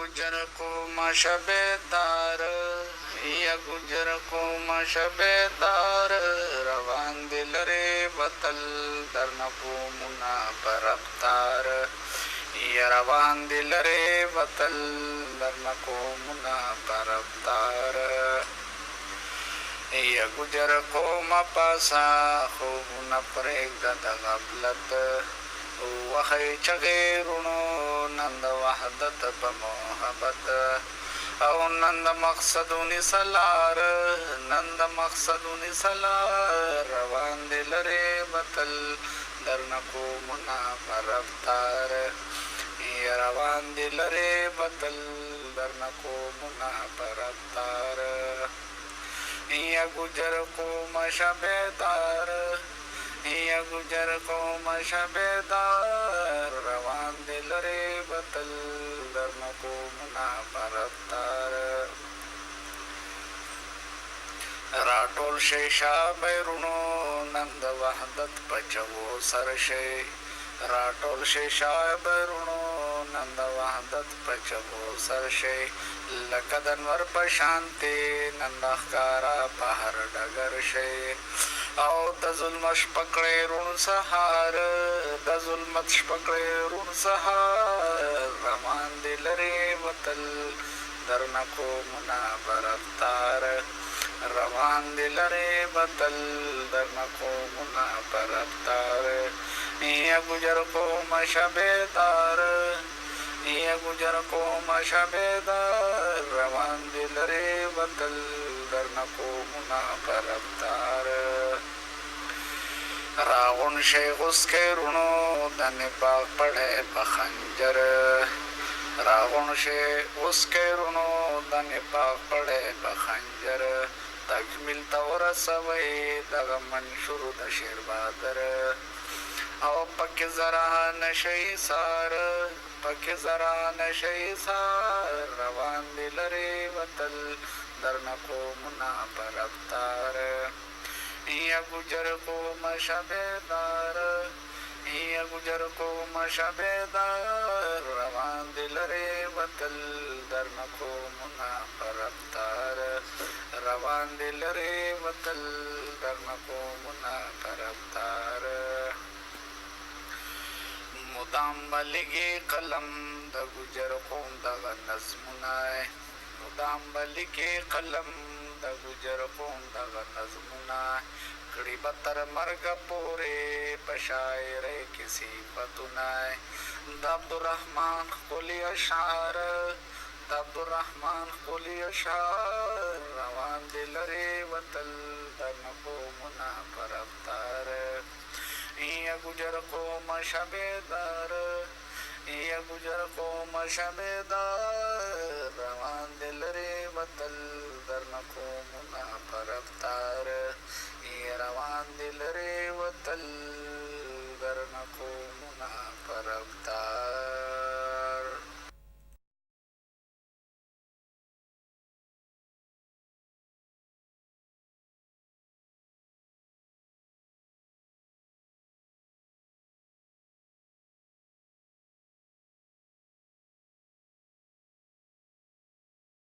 गुजर को मशबेदार या गुजर को मशबेदार रवान दिल रे बतल दरनको मुना परफ्तार या रवान दिल रे बतल दरनको मुना परफ्तार या गुजर को मपासा खूब न परेगा दगबलत वही चगे रुणो नंद वहदत बमोहबत او نند مقصدونی سلار نند مقصدونی سلار روان دل ری بطل درنکو منا پرفتار یا روان دل ری بطل درنکو منا پرفتار یا گجر کو مشبیدار یا گجر کو مشبیدار روان دل ری بطل درنکو منا پرفتار راټول شي شابرونو نند وحدت پچو سرشي راټول شي شابرونو نند وحدت پچو سرشي لکه د نور په شانتي نند ښکارا په هر ډګر شي او د ظلم شپکړې رون سهار د ظلمت شپکړې رون سهار روان دي لري وتل درنکو منا برفتار روان دي لري وتل درنکو منا برفتار یا گجر کو مشبیدار یا گجر کو مشبیدار روان دي لري وتل درنکو منا برفتار راغون شیخ اس کے رونو دن پاک پڑے بخنجر راغون شیخ اس کے رونو دن پاک پڑے بخنجر تکمیل تور سوئی دغ منشور د شیر بادر او پک زرا نشی سار پک زرا نشی سار روان دی لری وطل درنکو منا پرفتار یا گجر کو مشبیدار یا گجر کو مشبیدار روان دل ری وطل درنکو منا پرفتار روان دل ری وطل درنکو منا پرفتار مدام بلگی قلم د گجر قوم دغ نظمونای مدام بلگی قلم د گجر قوم دغ نظمونای کړي بتر مرګ پورې په شاعرۍ کې صفتونای د عبدالرحمن ښکلي اشعار د عبدالرحمن ښکلي اشعار روان دي لرې وتل درنکو منا پرفتار یا گجر کو مشبیدار یا گجر کو مشبیدار روان دل ری وطل درنکو منا پرفتار یا روان دل ری وطل درنکو منا پرفتار